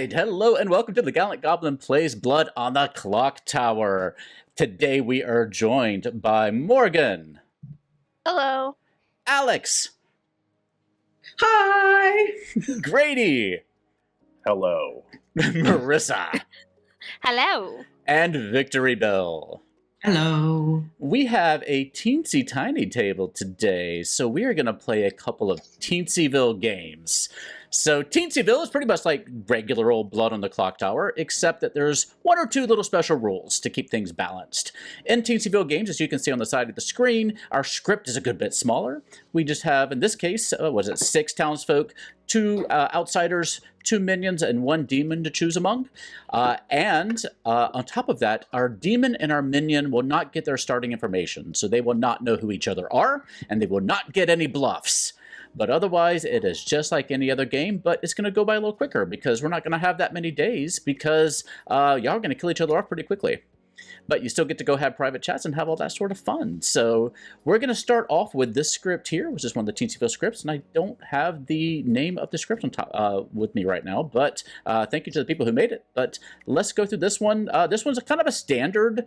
right, hello and welcome to the Gallant Goblin Plays Blood on the Clocktower. Today we are joined by Morgan. Hello. Alex. Hi. Grady. Hello. Marissa. Hello. And Victory Bell. Hello. We have a teensy tiny table today, so we are going to play a couple of Teensyville games. So Teensyville is pretty much like regular old Blood on the Clocktower, except that there's one or two little special rules to keep things balanced. In Teensyville games, as you can see on the side of the screen, our script is a good bit smaller. We just have, in this case, 6 townsfolk, 2 outsiders, 2 minions, and 1 demon to choose among. And on top of that, our demon and our minion will not get their starting information, so they will not know who each other are, and they will not get any bluffs. But otherwise, it is just like any other game, but it's going to go by a little quicker because we're not going to have that many days because y'all are going to kill each other off pretty quickly. But you still get to go have private chats and have all that sort of fun. So we're going to start off with this script here, which is one of the Teensyville scripts, and I don't have the name of the script on top with me right now, but thank you to the people who made it. But let's go through this one. This one's kind of a standard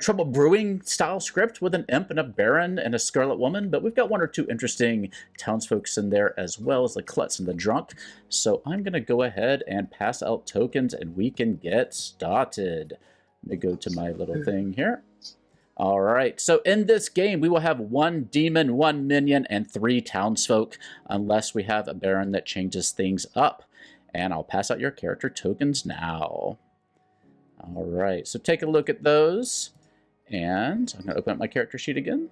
Trouble Brewing style script with an imp and a baron and a scarlet woman, but we've got 1 or 2 interesting townsfolks in there as well as the klutz and the drunk. So I'm going to go ahead and pass out tokens and we can get started. Let me go to my little thing here. All right, so in this game, we will have 1 demon, 1 minion, and 3 townsfolk, unless we have a baron that changes things up. And I'll pass out your character tokens now. All right, so take a look at those. And I'm going to open up my character sheet again.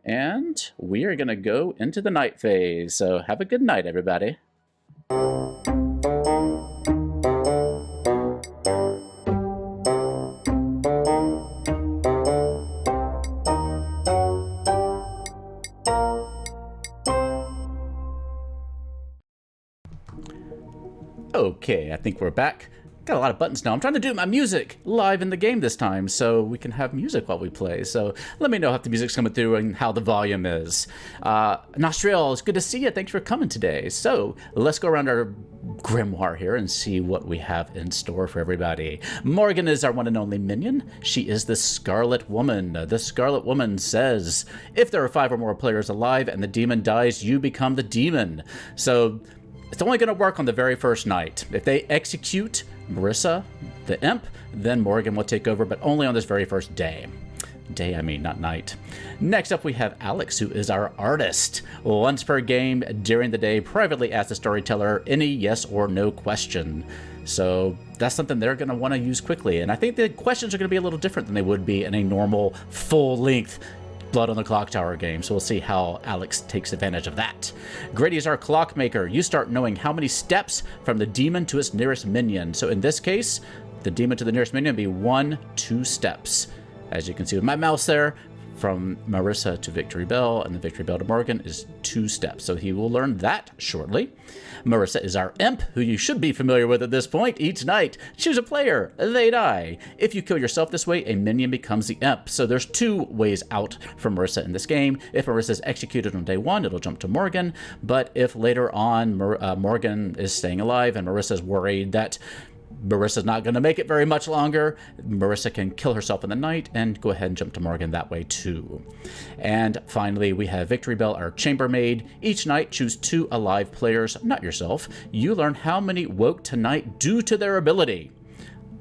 And we are going to go into the night phase. So have a good night, everybody. Okay, I think we're back. Got a lot of buttons now. I'm trying to do my music live in the game this time so we can have music while we play. So let me know if the music's coming through and how the volume is. Nostriel, it's good to see you. Thanks for coming today. So let's go around our Grimoire here and see what we have in store for everybody. Morgan is our one and only minion. She is the Scarlet Woman. The Scarlet Woman says, if there are 5 or more players alive and the demon dies, you become the demon. So it's only going to work on the very first night. If they execute Marissa, the imp, then Morgan will take over, but only on this very first day. Day, I mean, not night. Next up, we have Alex, who is our artist. Once per game, during the day, privately ask the storyteller any yes or no question. So that's something they're going to want to use quickly. And I think the questions are going to be a little different than they would be in a normal, full-length Blood on the Clocktower game, so we'll see how Alex takes advantage of that. Grady is our clockmaker. You start knowing how many steps from the demon to its nearest minion. So in this case, the demon to the nearest minion would be 1, 2 steps. As you can see with my mouse there, from Marissa to Victory Bell and the Victory Bell to Morgan is 2 steps. So he will learn that shortly. Marissa is our imp, who you should be familiar with at this point. Each night, choose a player, they die. If you kill yourself this way, a minion becomes the imp. So there's 2 ways out for Marissa in this game. If Marissa is executed on day 1, it'll jump to Morgan. But if later on Morgan is staying alive and Marissa's worried that Marissa's not going to make it very much longer, Marissa can kill herself in the night and go ahead and jump to Morgan that way too. And finally, we have Victory Bell, our chambermaid. Each night, choose 2 alive players, not yourself. You learn how many woke tonight due to their ability.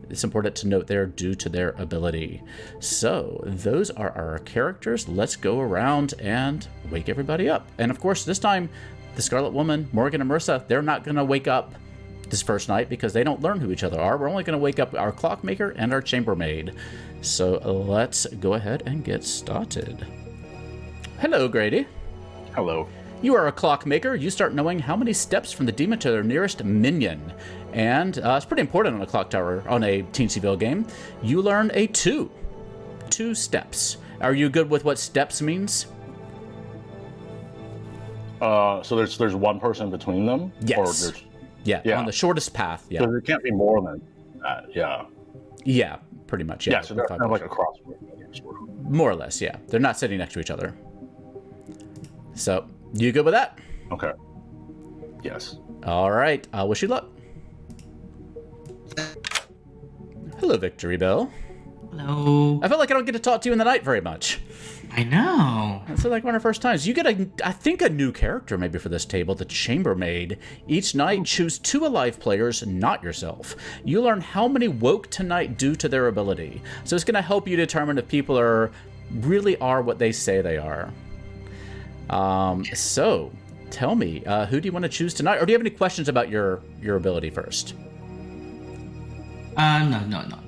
It's important to note they're due to their ability. So those are our characters. Let's go around and wake everybody up. And of course, this time, the Scarlet Woman, Morgan, and Marissa, they're not going to wake up this first night because they don't learn who each other are. We're only going to wake up our clockmaker and our chambermaid. So let's go ahead and get started. Hello, Grady. Hello. You are a clockmaker. You start knowing how many steps from the demon to their nearest minion. And it's pretty important on a Clocktower, on a Teensyville game. You learn a 2 steps. Are you good with what steps means? So there's 1 person between them? Yes. Or there's... Yeah, on the shortest path. Yeah. So there can't be more than that, yeah. Yeah, pretty much, yeah. Yeah, so they're kind of like a crossword. More or less, yeah. They're not sitting next to each other. So, you good with that? Okay. Yes. All right. Wish you luck. Hello, Victory Bell. Hello. I feel like I don't get to talk to you in the night very much. I know. It's like one of our first times. You get, I think, a new character maybe for this table, the Chambermaid. Each night, choose 2 alive players, not yourself. You learn how many woke tonight due to their ability. So it's going to help you determine if people really are what they say they are. So, tell me, who do you want to choose tonight? Or do you have any questions about your ability first? No.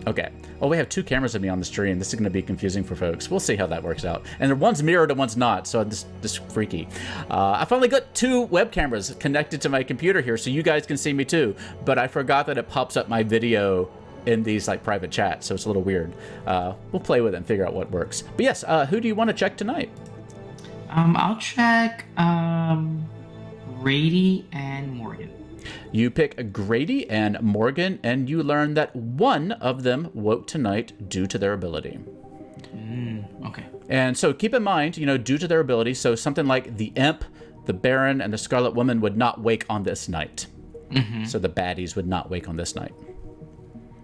Okay. Well, we have 2 cameras of me on the stream. This is going to be confusing for folks. We'll see how that works out. And one's mirrored and one's not, so this is freaky. I finally got 2 web cameras connected to my computer here, so you guys can see me too. But I forgot that it pops up my video in these like private chats, so it's a little weird. We'll play with it and figure out what works. But yes, who do you want to check tonight? I'll check Grady and Morgan. You pick Grady and Morgan, and you learn that one of them woke tonight due to their ability. Okay. And so keep in mind, due to their ability, so something like the Imp, the Baron, and the Scarlet Woman would not wake on this night. Mm-hmm. So the baddies would not wake on this night.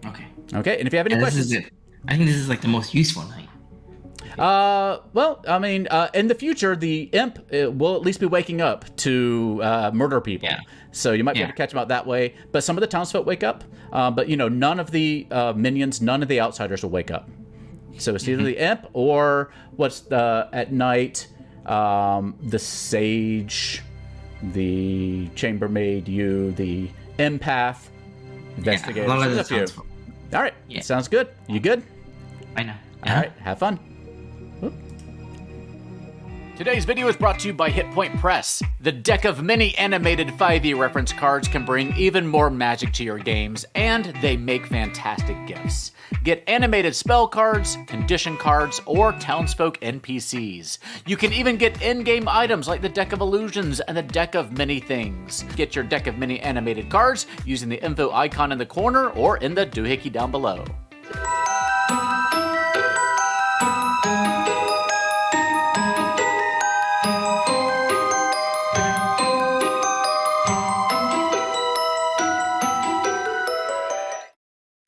Okay. Okay, and if you have any questions... I think this is like the most useful night. Well, I mean, in the future, the Imp will at least be waking up to murder people. Yeah. So you might be able to catch them out that way. But some of the townsfolk wake up. But, none of the minions, none of the outsiders will wake up. So it's either the Imp or at night, the Sage, the Chambermaid, the Empath, Investigator. Yeah, It's up to you. All right. Yeah. Sounds good. You good? I know. All right. Have fun. Today's video is brought to you by Hit Point Press. The deck of many animated 5e reference cards can bring even more magic to your games, and they make fantastic gifts. Get animated spell cards, condition cards, or townsfolk NPCs. You can even get in-game items like the Deck of Illusions and the Deck of Many Things. Get your deck of many animated cards using the info icon in the corner or in the doohickey down below.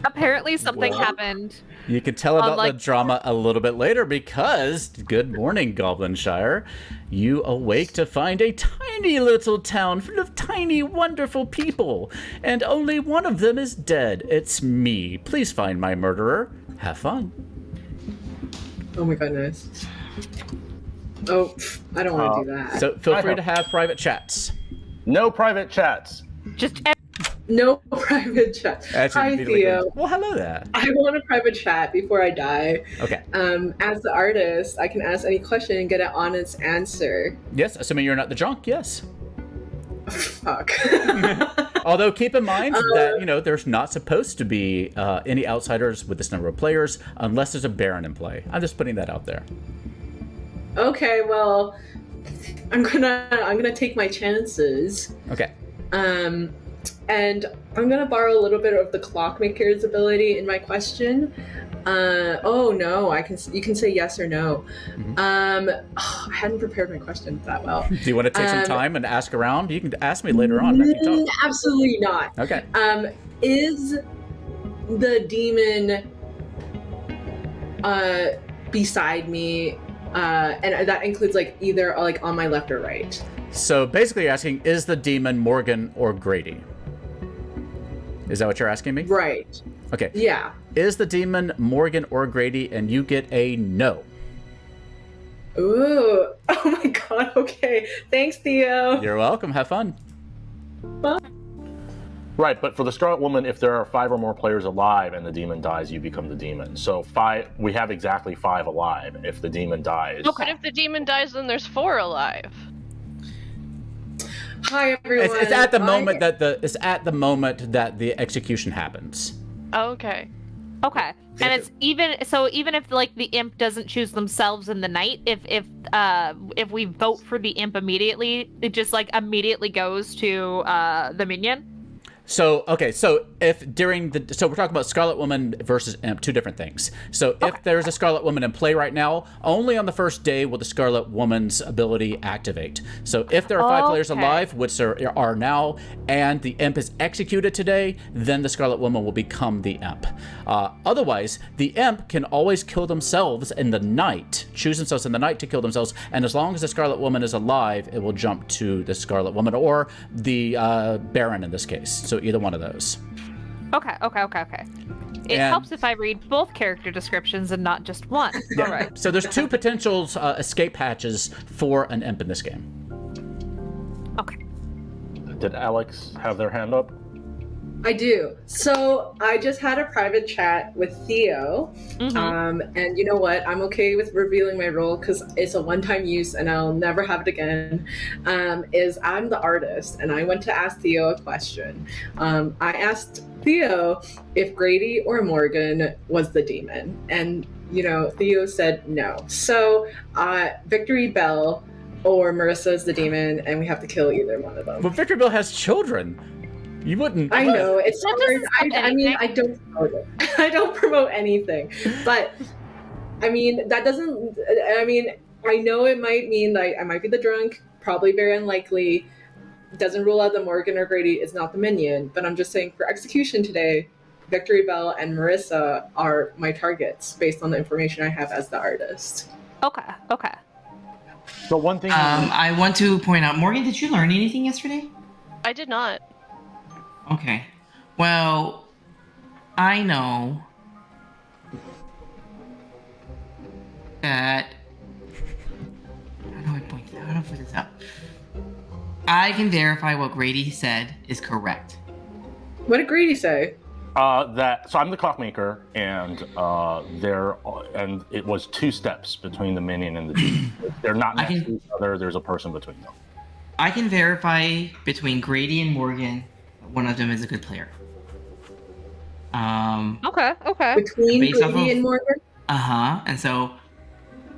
Apparently something happened. You can tell about like- the drama a little bit later because, good morning, Goblinshire. You awake to find a tiny little town full of tiny, wonderful people, and only one of them is dead. It's me. Please find my murderer. Have fun. Oh my goodness. Oh, I don't want to do that. So feel free to have private chats. No private chats. Just No private chat. That's Hi, immediately Theo. good. Well, hello there. I want a private chat before I die. Okay. As the artist, I can ask any question and get an honest answer. Yes, assuming you're not the drunk, yes. Fuck. Although keep in mind that, there's not supposed to be any outsiders with this number of players unless there's a Baron in play. I'm just putting that out there. Okay, well, I'm gonna take my chances. Okay. And I'm gonna borrow a little bit of the Clockmaker's ability in my question. Oh no, you can say yes or no. I hadn't prepared my question that well. Do you want to take some time and ask around? You can ask me later on after you talk. Absolutely not. Okay. Is the demon beside me? And that includes either on my left or right. So basically you're asking, is the demon Morgan or Grady? Is that what you're asking me? Right. Okay. Yeah. Is the demon Morgan or Grady? And you get a no. Ooh. Oh my god. Okay. Thanks, Theo. You're welcome. Have fun. Bye. Right, but for the Scarlet Woman, if there are 5 or more players alive and the demon dies, you become the demon. So we have exactly 5 alive if the demon dies. Okay. But if the demon dies, then there's 4 alive. Hi, everyone. It's at the moment that the execution happens. Oh, okay. Okay. And it's even if the imp doesn't choose themselves in the night, if we vote for the imp immediately, it just immediately goes to the minion. So if during so we're talking about Scarlet Woman versus Imp, two different things. So if there's a Scarlet Woman in play right now, only on the first day will the Scarlet Woman's ability activate. So if there are 5 players alive, which there are now, and the Imp is executed today, then the Scarlet Woman will become the Imp. Otherwise, the Imp can always kill themselves in the night, choose themselves in the night to kill themselves, and as long as the Scarlet Woman is alive, it will jump to the Scarlet Woman or the Baron in this case. So either one of those. Okay. It helps if I read both character descriptions and not just one. All right. So there's 2 potential escape hatches for an Imp in this game. Okay. Did Alex have their hand up? I do. So I just had a private chat with Theo, and you know what? I'm okay with revealing my role because it's a one-time use and I'll never have it again. Is I'm the artist, and I went to ask Theo a question. I asked Theo if Grady or Morgan was the demon, and Theo said no. So Victory Bell or Marissa is the demon, and we have to kill either one of them. But Victory Bell has children. You wouldn't. I know it's hard. I mean, I don't promote it. I don't promote anything, but I mean that doesn't. I mean, I know it might mean like I might be the drunk. Probably very unlikely. Doesn't rule out that Morgan or Grady is not the minion. But I'm just saying for execution today, Victory Bell and Marissa are my targets based on the information I have as the artist. Okay. So one thing. I want to point out, Morgan, did you learn anything yesterday? I did not. Okay. Well, I know that. How do I put this out? I can verify what Grady said is correct. What did Grady say? So I'm the clockmaker, and it was 2 steps between the minion and the demon. They're not next to each other. There's a person between them. I can verify between Grady and Morgan. One of them is a good player. Okay. Between Grady and Morgan? And so,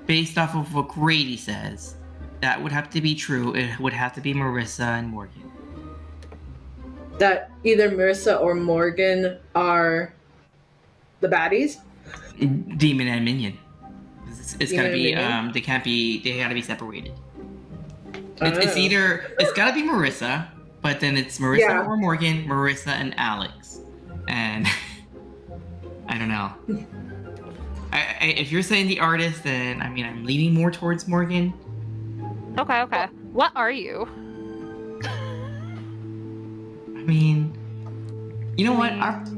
based off of what Grady says, that would have to be true. It would have to be Marissa and Morgan. That either Marissa or Morgan are the baddies? Demon and minion. It's gotta be. Minion? They can't be. They gotta be separated. It's gotta be Marissa, but then it's Marissa or Morgan, Marissa and Alex, and I don't know. If you're saying the artist, then I mean I'm leaning more towards Morgan. Okay. What are you? I mean, you know what?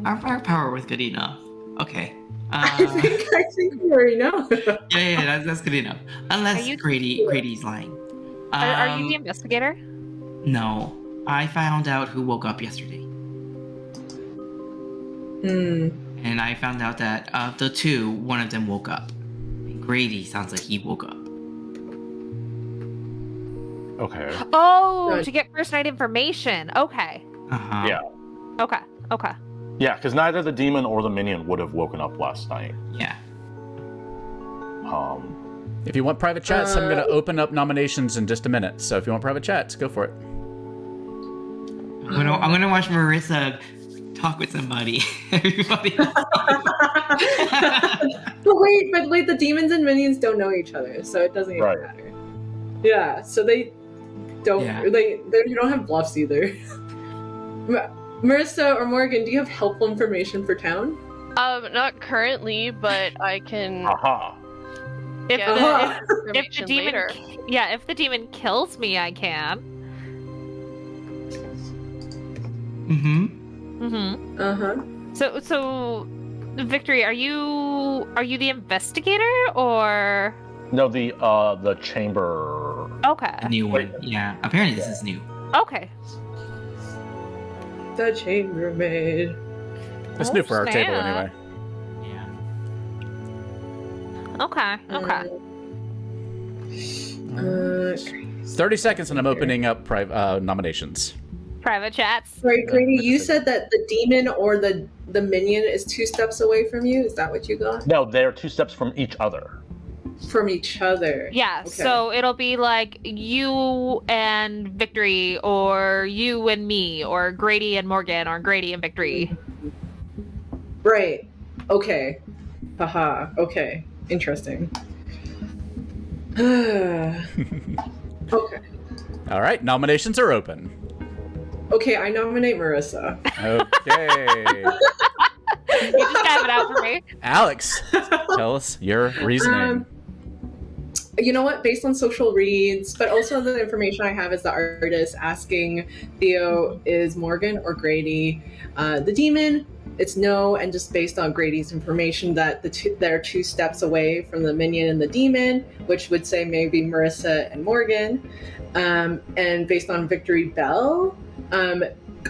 Our power was good enough. Okay. I think we already know. Yeah, that's good enough. Unless Grady's lying. Are you the investigator? No, I found out who woke up yesterday. And I found out that of the 2, one of them woke up. And Grady sounds like he woke up. Okay. Oh, to get first night information. Okay. Yeah. Okay. Yeah, because neither the demon or the minion would have woken up last night. Yeah. If you want private chats, I'm going to open up nominations in just a minute. So if you want private chats, go for it. I'm gonna watch Marissa talk with somebody. Everybody. But wait, the demons and minions don't know each other, so it doesn't even matter. Yeah, so they don't. Yeah. They don't have bluffs either. Marissa or Morgan, do you have helpful information for town? Not currently, but I can. If the If demon, later. if the demon kills me, I can. So, Victory, are you the investigator or? No, the chamber. Okay. A new one. Yeah. Apparently this is new. Okay. The chambermaid. It's new for our table anyway. Yeah. Okay. 30 seconds and I'm opening up nominations. Private chats. Sorry, Grady, you said that the demon or the minion is 2 steps away from you. Is that what you got? No, they're 2 steps from each other. from each other. Yeah, Okay. so it'll be like you and Victory, or you and me, or Grady and Morgan, or Grady and Victory. Right. Okay. Haha. Okay. Interesting. Okay. All right, nominations are open. Okay, I nominate Marissa. Okay. You just have it out for me. Alex, tell us your reasoning. You know what? Based on social reads, but also the information I have as the artist asking Theo, is Morgan or Grady the demon? It's no, and just based on Grady's information that they're 2 steps away from the minion and the demon, which would say maybe Marissa and Morgan. And based on Victory Bell,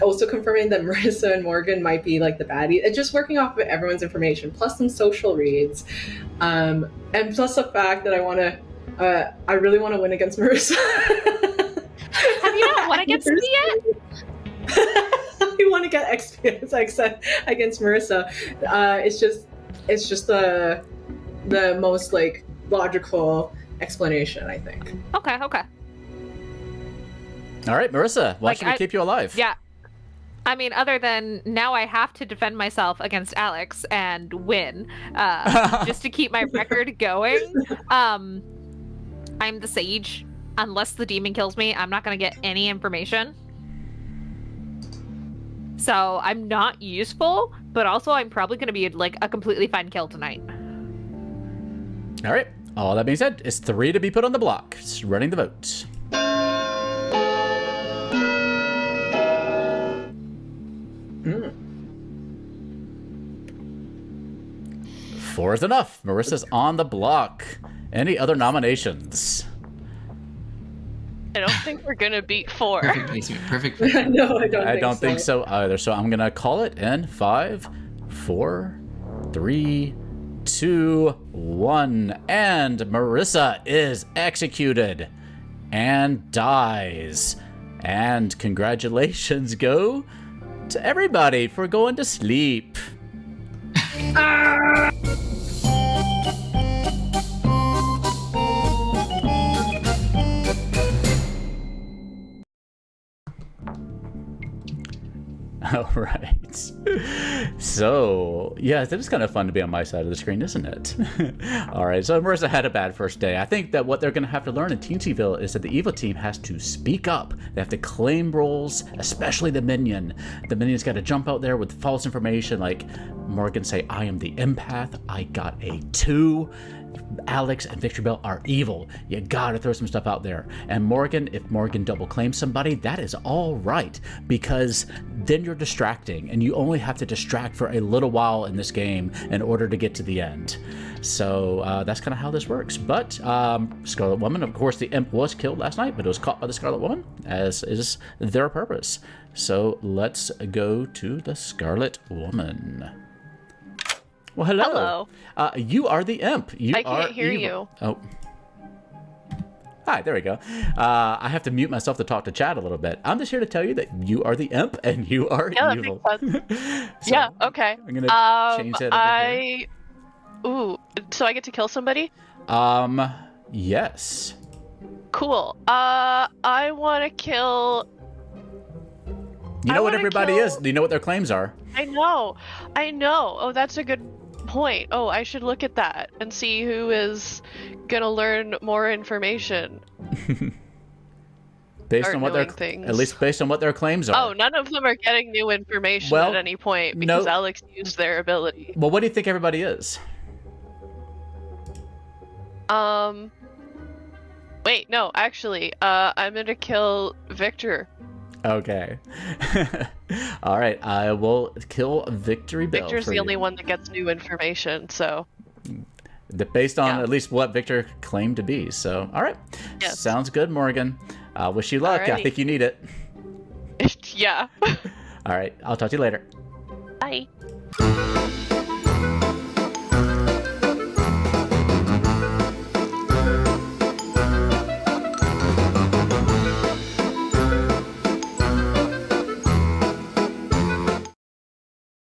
also confirming that Marissa and Morgan might be like the baddie. It's just working off of everyone's information, plus some social reads, and plus the fact that I really want to win against Marissa. Have you not won against me yet? You want to get experience against Marissa. It's just the most like logical explanation, I think. Okay. All right, Marissa, why should we keep you alive? Yeah. I mean, other than now I have to defend myself against Alex and win, just to keep my record going. I'm the sage. Unless the demon kills me, I'm not going to get any information. So I'm not useful, but also I'm probably going to be like a completely fine kill tonight. All right, all that being said, it's 3 to be put on the block. It's running the vote. Four is enough. Marissa's on the block. Any other nominations? I don't think we're gonna beat 4. Perfect placement. Perfect placement. No, I don't think so either. So I'm gonna call it in 5, 4, 3, 2, 1, and Marissa is executed and dies. And congratulations go to everybody for going to sleep. All right. So, yeah, it is kind of fun to be on my side of the screen, isn't it? All right, so Marissa had a bad first day. I think that what they're going to have to learn in Teensyville is that the evil team has to speak up. They have to claim roles, especially the minion. The minion's got to jump out there with false information, like Morgan say, I am the empath. I got a 2. Alex and Victory Bell are evil. You gotta throw some stuff out there. And Morgan, if Morgan double claims somebody, that is all right, because then you're distracting, and you only have to distract for a little while in this game in order to get to the end. So that's kind of how this works. But Scarlet Woman, of course, the imp was killed last night, but it was caught by the Scarlet Woman, as is their purpose. So let's go to the Scarlet Woman. Well, hello. You are the imp. I can't hear you. Oh. Hi, there we go. I have to mute myself to talk to chat a little bit. I'm just here to tell you that you are the imp and you are evil. That makes sense. So, yeah, okay. I'm going to change that over here. Ooh, so I get to kill somebody? Yes. Cool. I want to kill... You know what everybody is. Do you know what their claims are? I know. Oh, that's a good point. Oh, I should look at that and see who is gonna learn more information. Based on what their things. At least based on what their claims are. Oh, none of them are getting new information at any point because Alex used their ability. Well, what do you think everybody is? Wait, no, actually, I'm gonna kill Victor. Okay. All right, I will kill Victory Bell. Victor's the only one that gets new information, so. Based on at least what Victor claimed to be. So, all right. Yes. Sounds good, Morgan. Wish you luck. Alrighty. I think you need it. Yeah. All right, I'll talk to you later. Bye.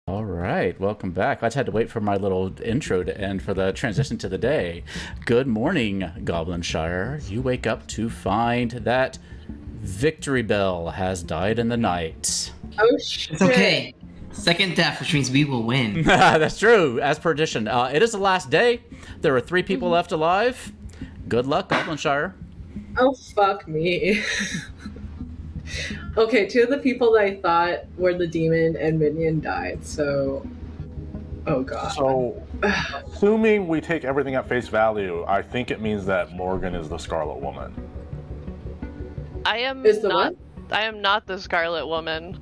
All right, well, welcome back. I just had to wait for my little intro to end for the transition to the day. Good morning, Goblinshire. You wake up to find that Victory Bell has died in the night. Oh shit. It's okay. Second death, which means we will win. That's true, as per tradition. It is the last day. There are 3 people left alive. Good luck, Goblinshire. Oh, fuck me. Okay, 2 of the people that I thought were the demon and minion died, so... Oh god. So, assuming we take everything at face value, I think it means that Morgan is the Scarlet Woman. I am Is the not. what? I am not the Scarlet Woman.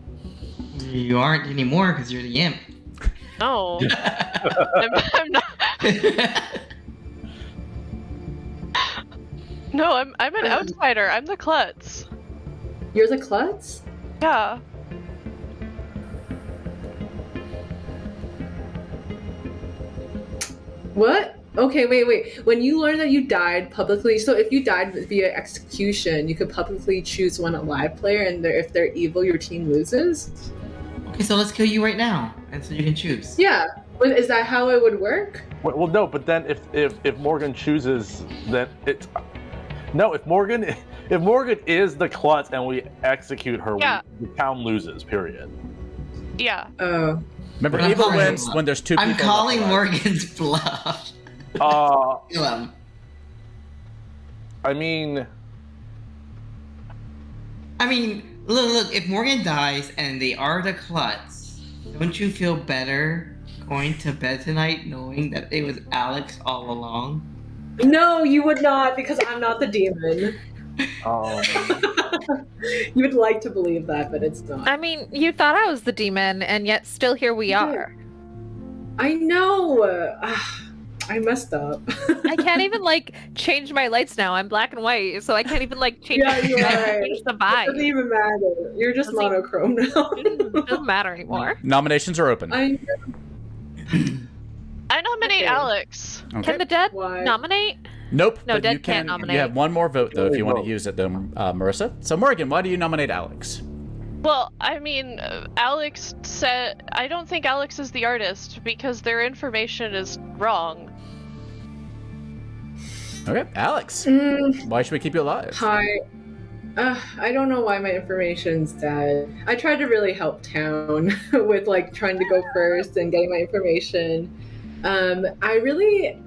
You aren't anymore because you're the imp. No, I'm not. No, I'm an outsider. I'm the klutz. You're the klutz? Yeah. What? Okay, wait. When you learn that you died publicly, so if you died via execution, you could publicly choose one alive player, and if they're evil, your team loses? Okay, so let's kill you right now, and so you can choose. Yeah. But is that how it would work? Well, no, but then if Morgan chooses, then it's... No, if Morgan is the klutz and we execute her, Yeah. the town loses, period. Yeah. Oh. Remember, But I'm evil calling wins him when there's 2 people I'm left calling alive. Morgan's bluff. Kill him. I mean, look, if Morgan dies and they are the klutz, don't you feel better going to bed tonight knowing that it was Alex all along? No, you would not, because I'm not the demon. You would like to believe that, but it's not. I mean, you thought I was the demon, and yet still here we are. I know. I messed up. I can't even change my lights now. I'm black and white, so I can't even change, Yeah, you're right. change the It vibe. doesn't even matter. You're just Doesn't even- monochrome now. It doesn't matter anymore. Nominations are open. I I nominate Okay. Alex. Okay. Can the dead Why? nominate? Nope. No, but Dead you can't can. nominate. You have one more vote though if you want to Vote. use it, though, Marissa. So Morgan, why do you nominate Alex? Well, I mean, Alex said I don't think Alex is the artist because their information is wrong. Okay, Alex. Why should we keep you alive? Hi. I don't know why my information's dead. I tried to really help town with trying to go first and getting my information. I really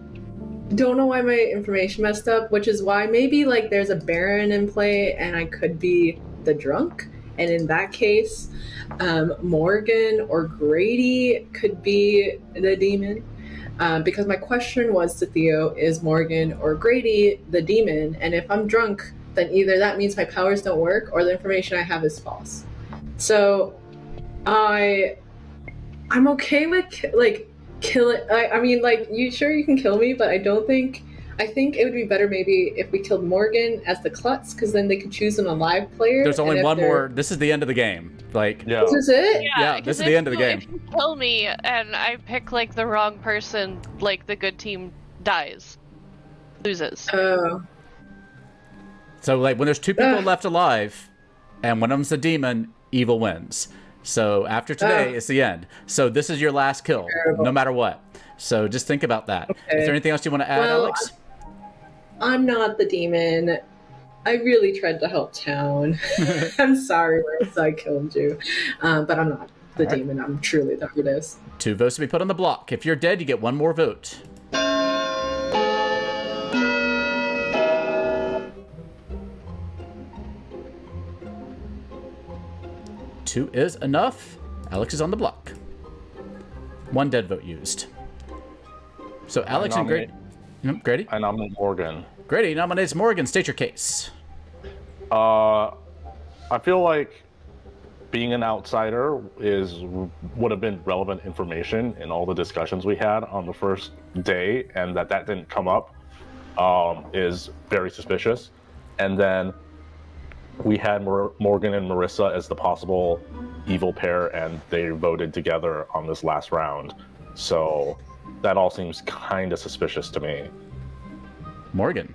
don't know why my information messed up, which is why maybe there's a Baron in play and I could be the drunk. And in that case, Morgan or Grady could be the demon. Because my question was to Theo, is Morgan or Grady the demon? And if I'm drunk, then either that means my powers don't work or the information I have is false. So I'm okay with kill it. I mean, you sure you can kill me, but I think it would be better maybe if we killed Morgan as the klutz, because then they could choose an alive player. There's only and if one they're- more. This is the end of the game. yeah. This is it? Yeah, this 'cause is the if end of the you- game. If you kill me and I pick the wrong person, the good team dies, loses. Oh. So when there's 2 people Ugh. left alive, and one of them's a demon, evil wins. So after today, Ugh. it's the end. So this is your last kill, Terrible. no matter what. So just think about that. Okay. Is there anything else you want to add, Well, Alex? I'm not the demon. I really tried to help town. I'm sorry, Marissa, I killed you. But I'm not the All right. demon. I'm truly the artist. 2 votes to be put on the block. If you're dead, you get 1 more vote. Two is enough. Alex is on the block. 1 dead vote used. So Alex and Grady. Grady? I nominate Morgan. Grady nominates Morgan. State your case. I feel like being an outsider would have been relevant information in all the discussions we had on the first day, and that didn't come up is very suspicious. And then we had Morgan and Marissa as the possible evil pair, and they voted together on this last round. So that all seems kind of suspicious to me. Morgan.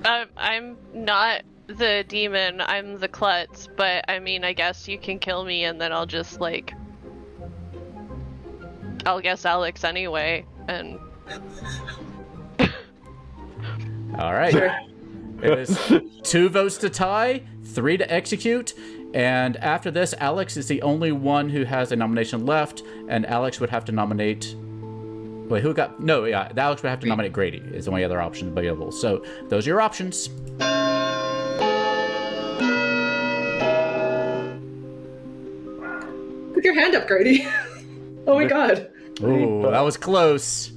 I'm not the demon, I'm the klutz, but I mean, I guess you can kill me and then I'll just I'll guess Alex anyway. And All right. Sure. It is 2 votes to tie, 3 to execute. And after this, Alex is the only one who has a nomination left, and Alex would have to nominate. Wait, who got? No, yeah, Alex would have to nominate Grady. Is the only other option available. So those are your options. Put your hand up, Grady. Oh my god. Ooh, that was close.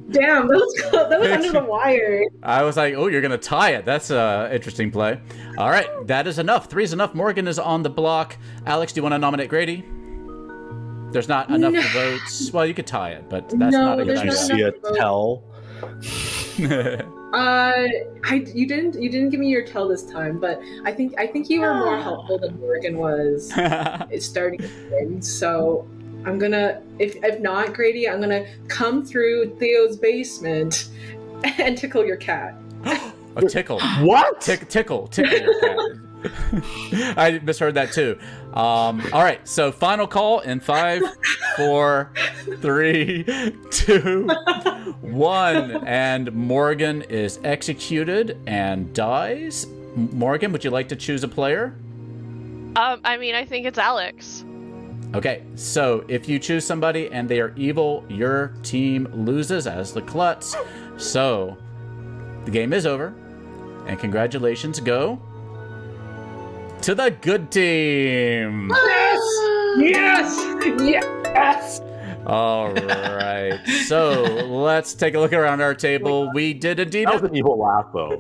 Damn, that was under the wire. I was like, oh, you're going to tie it. That's an interesting play. All right, that is enough. 3 is enough. Morgan is on the block. Alex, do you want to nominate Grady? There's not enough votes. Well, you could tie it, but that's not a good Did you idea. see a tell? You didn't give me your tell this time, but I think you were more helpful than Morgan was. It's starting to win, so I'm gonna, if not Grady, I'm gonna come through Theo's basement and tickle your cat. A tickle. What? Tickle your cat. I misheard that too. All right, so final call in 5, 4, 3, 2, 1, and Morgan is executed and dies. Morgan, would you like to choose a player? I mean, I think it's Alex. Okay, so if you choose somebody and they are evil, your team loses as the klutz. So the game is over, and congratulations go to the good team. Yes. All right, so let's take a look around our table. We did indeed. That was an evil laugh, though.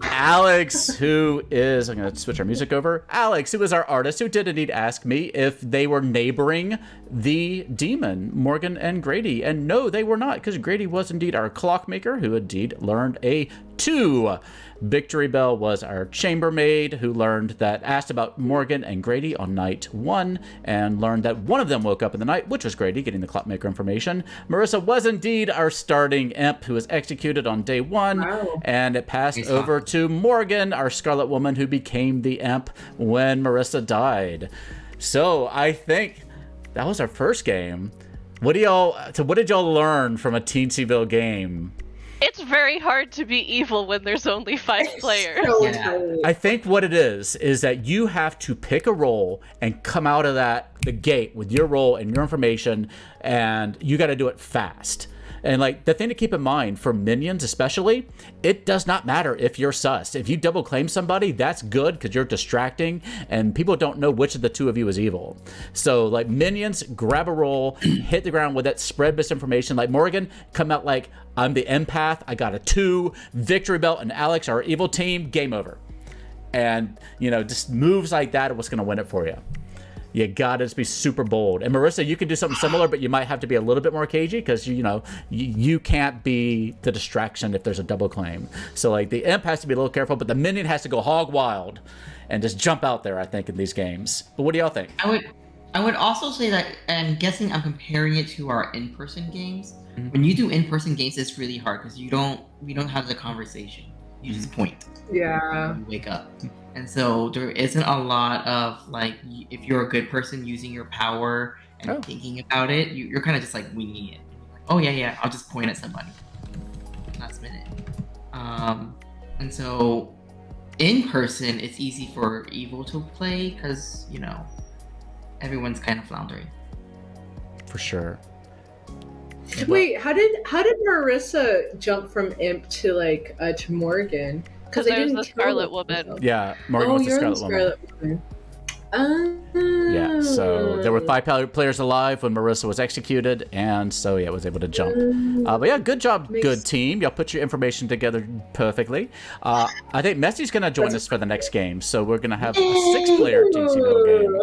Alex, who is, I'm going to switch our music over. Alex, who is our artist, who did indeed ask me if they were neighboring the demon, Morgan and Grady. And no, they were not, because Grady was indeed our clockmaker, who indeed learned a 2. Victory Bell was our chambermaid, who asked about Morgan and Grady on night 1, and learned that one of them woke up in the night, which was Grady, getting the clockmaker information. Marissa was indeed our starting imp, who was executed on day 1, and it passed over to Morgan, our Scarlet Woman, who became the imp when Marissa died. So I think that was our first game. What did y'all learn from a Teensyville game? It's very hard to be evil when there's only 5 players. I think what it is that you have to pick a role and come out of the gate with your role and your information, and you got to do it fast. And like the thing to keep in mind for minions especially, it does not matter if you're sus. If you double claim somebody, that's good because you're distracting and people don't know which of the 2 of you is evil. So like minions, grab a roll, hit the ground with it, spread misinformation. Like Morgan, come out like, I'm the empath, I got a 2, Victory Bell and Alex are our evil team, game over. And just moves like that are what's gonna win it for you. You gotta just be super bold. And Marissa, you can do something similar, but you might have to be a little bit more cagey because you can't be the distraction if there's a double claim. So like the imp has to be a little careful, but the minion has to go hog wild and just jump out there, I think, in these games. But what do y'all think? I would also say that, and I'm guessing I'm comparing it to our in-person games. Mm-hmm. When you do in-person games, it's really hard because we don't have the conversation. You just point. Yeah. You wake up. And so there isn't a lot of like, if you're a good person using your power and thinking about it, you're kind of just like winging it. Like, oh yeah, I'll just point at somebody. Last minute. And so in person, it's easy for evil to play because everyone's kind of floundering. For sure. Wait, how did Marissa jump from imp to to Morgan? Because there's the Scarlet Woman. Yeah, Morgan was the Scarlet Woman. Yeah, so there were 5 players alive when Marissa was executed, and so was able to jump. But yeah, good job, good team. Y'all put your information together perfectly. I think Messy's gonna join us for the next game, so we're gonna have a 6-player Teensyville game.